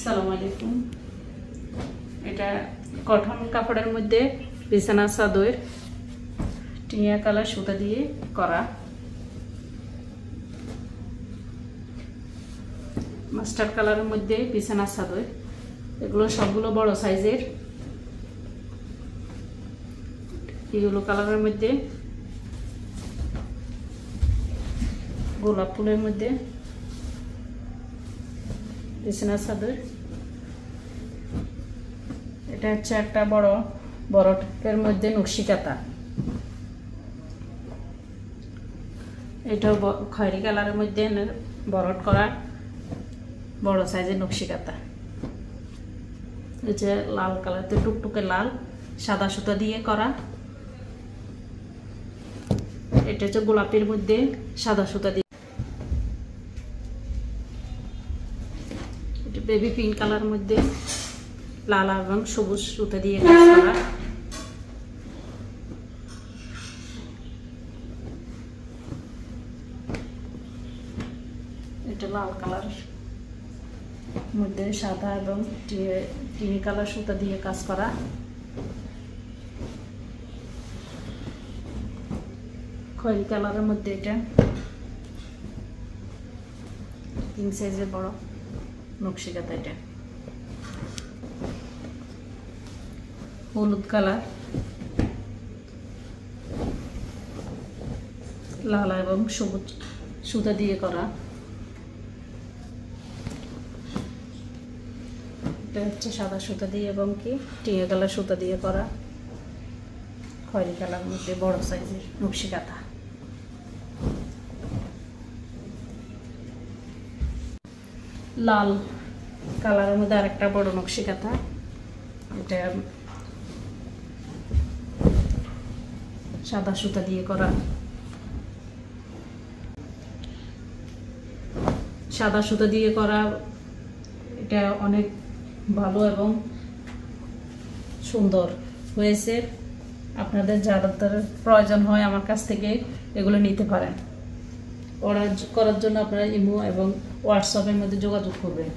আসসালামু আলাইকুম। এটা কটন কাপড়ের মধ্যে বিছানা চাদর টিয়া কালার সুতা দিয়ে করা, মাস্টার্ড কালারের মধ্যে বিছানা চাদর। এগুলো সবগুলো বড় সাইজের। ইয়েলো কালারের মধ্যে গোলাপ ফুলের মধ্যে বিছানা চাদর। এটা হচ্ছে একটা বড় টপের মধ্যে নকশি কাঁথা। এটাও খয়েরি কালারের মধ্যে বরট করা বড় সাইজের নকশি কাঁথা। এই যে লাল কালার, তো টুকটুকে লাল সাদা সুতা দিয়ে করা। এটা হচ্ছে গোলাপের মধ্যে সাদা সুতা দিয়ে। এটা বেবি পিঙ্ক কালারের মধ্যে লাল এবং সবুজ সুতা দিয়ে কাজ করা। এটা লাল কালার মধ্যে সাদা এবং টিনি কালার সুতা দিয়ে কাজ করা। খয়েরি কালারের মধ্যে এটা কিং সাইজের বড় নকশি কাঁথা। এটা হলুদ কালার, লাল এবং সবুজ সুতা দিয়ে করা। এটা হচ্ছে সাদা সুতা দিয়ে এবং কি টিয়া কালার সুতা দিয়ে করা। খয়েরি কালার মধ্যে বড় সাইজের নকশি কাঁথা। লাল কালারের মধ্যে আরেকটা বড় নকশি কাঁথা। এটা সাদা সুতা দিয়ে করা। সাদা সুতা দিয়ে করা এটা অনেক ভালো এবং সুন্দর হয়েছে। আপনাদের যাদের প্রয়োজন হয় আমার কাছ থেকে এগুলো নিতে পারেন। অর্ডার করার জন্য আপনারা ইমো এবং হোয়াটসঅ্যাপের মধ্যে যোগাযোগ করবেন।